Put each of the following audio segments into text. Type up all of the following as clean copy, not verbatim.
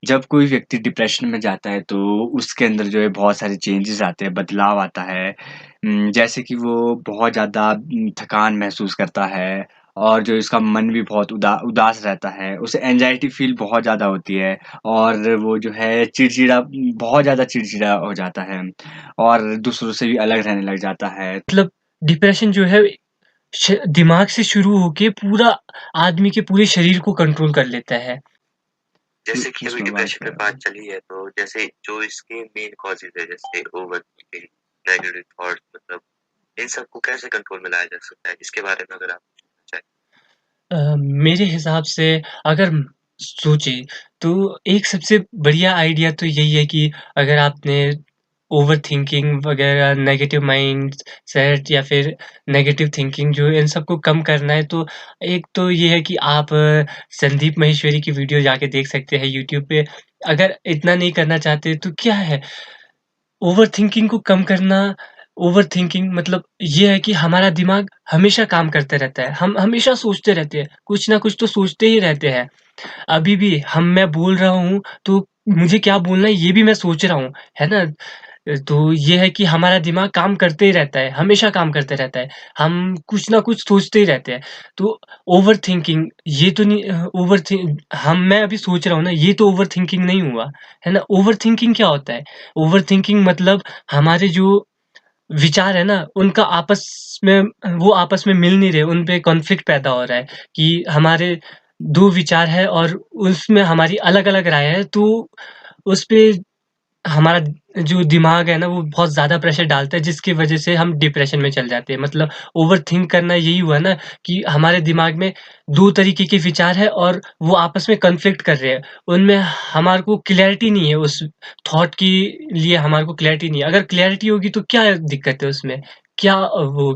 जब कोई व्यक्ति डिप्रेशन में जाता है तो उसके अंदर जो है बहुत सारे चेंजेस आते हैं, बदलाव आता है। जैसे कि वो बहुत ज़्यादा थकान महसूस करता है और जो इसका मन भी बहुत उदास रहता है। उसे एंग्ज़ायटी फ़ील बहुत ज़्यादा होती है और वो जो है बहुत ज़्यादा चिड़चिड़ा हो जाता है और दूसरों से भी अलग रहने लग जाता है। मतलब डिप्रेशन जो है दिमाग से शुरू होके पूरा आदमी के पूरे शरीर को कंट्रोल कर लेता है। तो जैसे कि अभी उसमें बात डिप्रेशन पे कर बात चली है, तो जैसे जो इसके मेन कॉजेज़ है, जैसे ओवरथिंकिंग, नेगेटिव थॉट्स, मतलब इन सबको कैसे कंट्रोल में लाया जा सकता है? इसके बारे में अगर आप कुछ कहना चाहें? मेरे हिसाब से अगर सोचे तो एक सबसे बढ़िया आइडिया तो यही है कि अगर आपने ओवरथिंकिंग वगैरह, नेगेटिव माइंडसेट या फिर नेगेटिव थिंकिंग जो है, इन सबको कम करना है, तो एक तो ये है कि आप संदीप माहेश्वरी की वीडियो जाके देख सकते हैं यूट्यूब पे। अगर इतना नहीं करना चाहते तो क्या है, ओवरथिंकिंग को कम करना। ओवरथिंकिंग मतलब ये है कि हमारा दिमाग हमेशा काम करते रहता है। हम हमेशा सोचते रहते हैं, कुछ ना कुछ तो सोचते ही रहते हैं। अभी भी मैं बोल रहा हूँ, तो मुझे क्या बोलना है ये भी मैं सोच रहा हूँ, है ना? तो ये है कि हमारा दिमाग काम करते ही रहता है, हमेशा काम करते रहता है। हम कुछ ना कुछ सोचते ही रहते हैं। तो ओवरथिंकिंग ये तो नहीं मैं अभी सोच रहा हूँ ना, ये तो ओवरथिंकिंग नहीं हुआ, है ना? ओवरथिंकिंग क्या होता है? ओवरथिंकिंग मतलब हमारे जो विचार है ना, उनका वो आपस में मिल नहीं रहे, उन पे कॉन्फ्लिक्ट पैदा हो रहा है कि हमारे 2 विचार हैं और उसमें हमारी अलग-अलग राय है, तो उसपे हमारा जो दिमाग है ना, वो बहुत ज़्यादा प्रेशर डालता है, जिसकी वजह से हम डिप्रेशन में चले जाते हैं। मतलब ओवरथिंक करना यही हुआ ना कि हमारे दिमाग में 2 तरीके के विचार हैं और वो आपस में कॉन्फ्लिक्ट कर रहे हैं। उनमें हमारे को क्लैरिटी नहीं है, उस थॉट के लिए हमारे को क्लैरिटी नहीं है। अगर क्लैरिटी होगी तो क्या दिक्कत है उसमें? क्या वो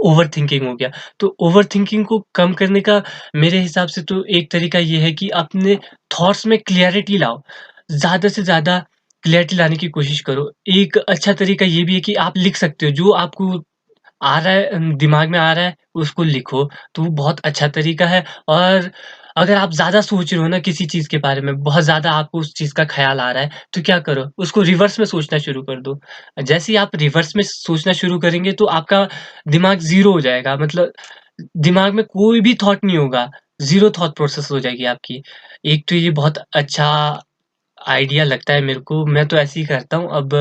ओवरथिंकिंग हो गया। तो ओवरथिंकिंग को कम करने का मेरे हिसाब से तो एक तरीका ये है कि अपने थॉट्स में क्लैरिटी लाओ। ज़्यादा से ज़्यादा क्लैरिटी लाने की कोशिश करो। एक अच्छा तरीका ये भी है कि आप लिख सकते हो, जो आपको आ रहा है दिमाग में आ रहा है, उसको लिखो, तो वो बहुत अच्छा तरीका है। और अगर आप ज़्यादा सोच रहे हो ना किसी चीज़ के बारे में, बहुत ज़्यादा आपको उस चीज़ का ख़्याल आ रहा है, तो क्या करो, उसको रिवर्स में सोचना शुरू कर दो। जैसे ही आप रिवर्स में सोचना शुरू करेंगे, तो आपका दिमाग ज़ीरो हो जाएगा, मतलब दिमाग में कोई भी थॉट नहीं होगा, ज़ीरो थॉट प्रोसेस हो जाएगी आपकी। एक तो ये बहुत अच्छा आइडिया लगता है मेरे को, मैं तो ऐसे ही करता हूँ। अब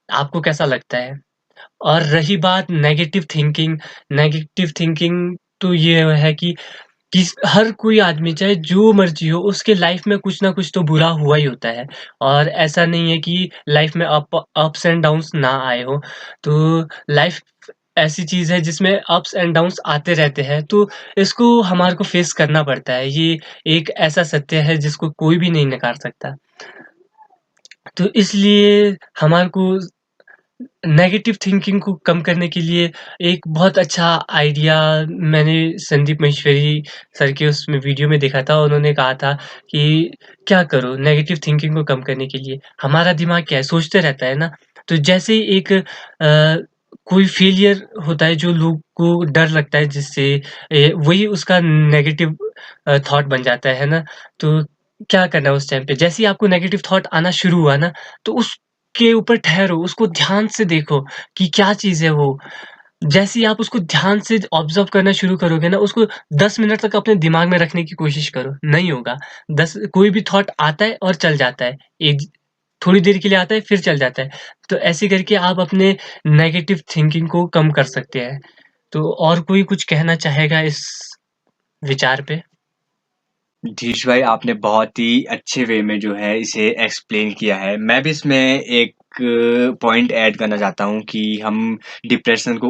आपको कैसा लगता है? और रही बात नेगेटिव थिंकिंग तो ये है कि हर कोई आदमी चाहे जो मर्ज़ी हो, उसके लाइफ़ में कुछ ना कुछ तो बुरा हुआ ही होता है। और ऐसा नहीं है कि लाइफ़ में अप्स एंड डाउन्स ना आए हों। तो लाइफ़ ऐसी चीज़ है जिसमें अप्स एंड डाउन्स आते रहते हैं, तो इसको हमारे को फेस करना पड़ता है। ये एक ऐसा सत्य है जिसको कोई भी नहीं नकार सकता। तो इसलिए हमारे को नेगेटिव थिंकिंग को कम करने के लिए एक बहुत अच्छा आइडिया मैंने संदीप माहेश्वरी सर के उसमें वीडियो में देखा था। उन्होंने कहा था कि क्या करो नेगेटिव थिंकिंग को कम करने के लिए, हमारा दिमाग क्या है, सोचते रहता है ना। तो जैसे ही एक कोई फेलियर होता है जो लोग को डर लगता है, जिससे वही उसका नेगेटिव थॉट बन जाता है ना। तो क्या करना है उस टाइम पे, जैसे ही आपको नेगेटिव थॉट आना शुरू हुआ ना, तो उसके ऊपर ठहरो, उसको ध्यान से देखो कि क्या चीज़ है वो। जैसे ही आप उसको ध्यान से ऑब्ज़र्व करना शुरू करोगे ना, उसको 10 मिनट तक अपने दिमाग में रखने की कोशिश करो, नहीं होगा। 10 कोई भी थॉट आता है और चल जाता है। एक थोड़ी देर के लिए आता है, फिर चल जाता है। तो ऐसे करके आप अपने नेगेटिव थिंकिंग को कम कर सकते हैं। तो और कोई कुछ कहना चाहेगा इस विचार पे? धीरज भाई आपने बहुत ही अच्छे वे में जो है इसे एक्सप्लेन किया है। मैं भी इसमें एक पॉइंट ऐड करना चाहता हूँ कि हम डिप्रेशन को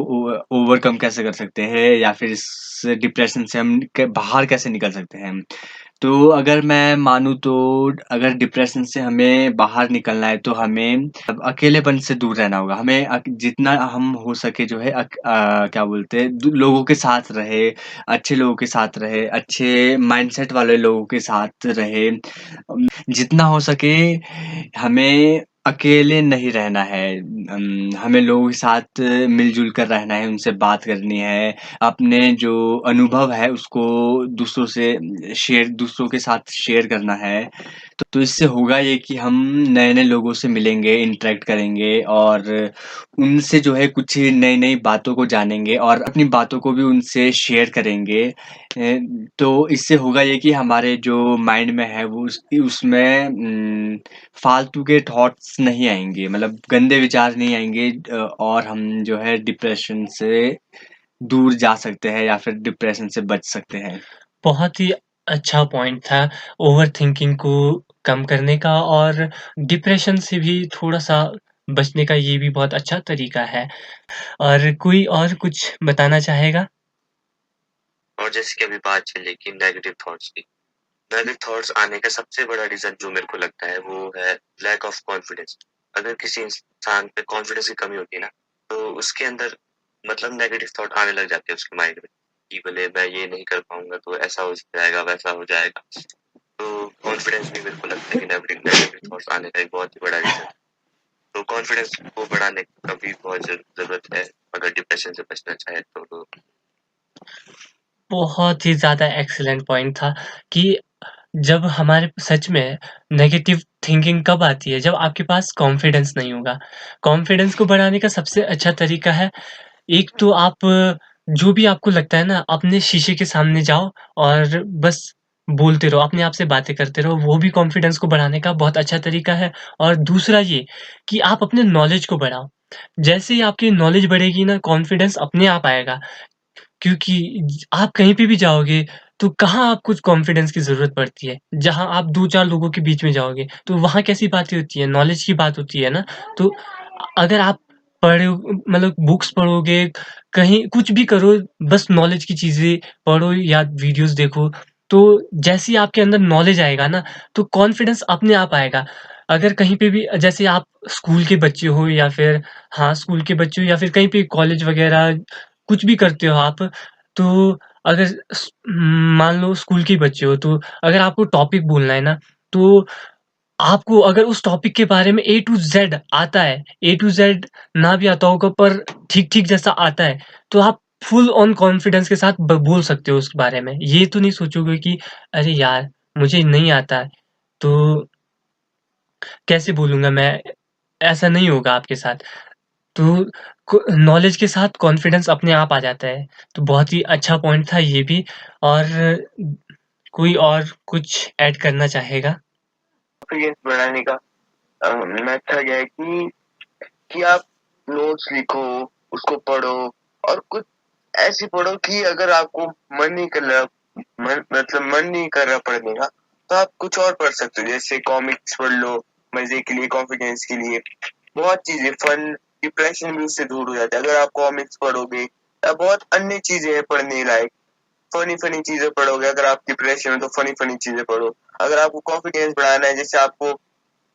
ओवरकम कैसे कर सकते हैं या फिर इस डिप्रेशन से हम बाहर कैसे निकल सकते हैं। तो अगर मैं मानूँ तो अगर डिप्रेशन से हमें बाहर निकलना है तो हमें अब अकेलेपन से दूर रहना होगा। हमें जितना हम हो सके जो है क्या बोलते हैं लोगों के साथ रहे, अच्छे लोगों के साथ रहे, अच्छे माइंडसेट वाले लोगों के साथ रहे। जितना हो सके हमें अकेले नहीं रहना है। हमें लोगों के साथ मिल-जुल कर रहना है, उनसे बात करनी है, अपने जो अनुभव है उसको दूसरों के साथ शेयर करना है। तो इससे होगा ये कि हम नए-नए लोगों से मिलेंगे, इंटरैक्ट करेंगे और उनसे जो है कुछ नई-नई बातों को जानेंगे और अपनी बातों को भी उनसे शेयर करेंगे। तो इससे होगा ये कि हमारे जो माइंड में है वो उसमें फालतू के थॉट्स नहीं आएँगे, मतलब गंदे विचार नहीं आएँगे और हम जो है डिप्रेशन से दूर जा सकते हैं या फिर डिप्रेशन से बच सकते हैं। बहुत ही अच्छा पॉइंट था ओवरथिंकिंग को कम करने का और डिप्रेशन से भी थोड़ा-सा बचने का ये भी बहुत अच्छा तरीका है। और कोई और कुछ बताना चाहेगा? और जैसे कि अभी बात चली कि नेगेटिव थॉट्स की। नेगेटिव थॉट्स आने का सबसे बड़ा रीज़न जो मेरे को लगता है वो है लैक ऑफ कॉन्फिडेंस। अगर किसी इंसान पे कॉन्फिडेंस की कमी होती है ना, तो उसके अंदर मतलब नेगेटिव थॉट आने लग जाते हैं उसके माइंड में कि भले मैं ये नहीं कर पाऊँगा तो ऐसा हो जाएगा, वैसा हो जाएगा। तो कॉन्फिडेंस भी मेरे को लगता है कि नेगेटिव थॉट्स आने का एक बहुत ही बड़ा रीज़न है। तो कॉन्फिडेंस को बढ़ाने का भी बहुत ज़रूरत है, अगर डिप्रेशन से बचना चाहे तो। बहुत ही ज़्यादा एक्सीलेंट पॉइंट था कि जब हमारे सच में नेगेटिव थिंकिंग कब आती है? जब आपके पास कॉन्फिडेंस नहीं होगा। कॉन्फिडेंस को बढ़ाने का सबसे अच्छा तरीका है, एक तो आप जो भी आपको लगता है ना, अपने शीशे के सामने जाओ और बस बोलते रहो, अपने आप से बातें करते रहो, वो भी कॉन्फिडेंस को बढ़ाने का बहुत अच्छा तरीका है। और दूसरा ये कि आप अपने नॉलेज को बढ़ाओ। जैसे ही आपकी नॉलेज बढ़ेगी ना, कॉन्फिडेंस अपने आप आएगा। क्योंकि आप कहीं पे भी जाओगे, तो कहाँ आपको कॉन्फिडेंस की ज़रूरत पड़ती है? जहाँ आप 2-4 लोगों के बीच में जाओगे, तो वहाँ कैसी बातें होती हैं? नॉलेज की बात होती है ना? तो अगर आप मतलब बुक्स पढ़ोगे, कहीं कुछ भी करो, बस नॉलेज की चीज़ें पढ़ो या वीडियोज़ देखो, तो जैसे ही आपके अंदर नॉलेज आएगा ना, तो कॉन्फिडेंस अपने आप आएगा। अगर कहीं पे भी जैसे आप स्कूल के बच्चे हो या फिर हाँ, स्कूल के बच्चे हो या फिर कहीं पे कॉलेज वगैरह कुछ भी करते हो आप, तो अगर मान लो स्कूल के बच्चे हो, तो अगर आपको टॉपिक बोलना है ना, तो आपको अगर उस टॉपिक के बारे में ए टू ज़ेड आता है, ए टू ज़ेड ना भी आता होगा पर ठीक-ठीक जैसा आता है, तो आप फुल ऑन कॉन्फिडेंस के साथ बोल सकते हो उस बारे में। ये तो नहीं सोचोगे कि अरे यार! मुझे नहीं आता है, तो कैसे बोलूँगा मैं? ऐसा नहीं होगा आपके साथ। तो नॉलेज के साथ कॉन्फिडेंस अपने आप आ जाता है। तो बहुत ही अच्छा पॉइंट था ये भी। और कोई और कुछ ऐड करना चाहेगा? कॉन्फिडेंस बढ़ाने का मेथड है कि आप नोट्स लिखो, उसको पढ़ो और कुछ ऐसे पढ़ो कि अगर आपको मन नहीं कर रहा मन नहीं कर रहा पढ़ने का, तो आप कुछ और पढ़ सकते हो। जैसे कॉमिक्स पढ़ लो, मज़े के लिए, कॉन्फिडेंस के लिए। बहुत चीज़ें फन डिप्रेशन भी उससे दूर हो जाता है। अगर आप कॉमिक्स पढ़ोगे या बहुत अन्य चीज़ें हैं पढ़ने लायक। फनी चीज़ें पढ़ोगे, अगर आप डिप्रेशन में तो फनी चीज़ें पढ़ो। अगर आपको कॉन्फिडेंस बढ़ाना है, जैसे आपको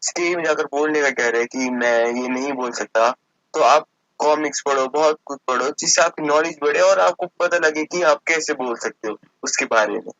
स्टेज में जाकर बोलने का कह रहे हैं कि मैं ये नहीं बोल सकता, तो आप कॉमिक्स पढ़ो, बहुत कुछ पढ़ो जिससे आपकी नॉलेज बढ़े और आपको पता लगे कि आप कैसे बोल सकते हो उसके बारे में।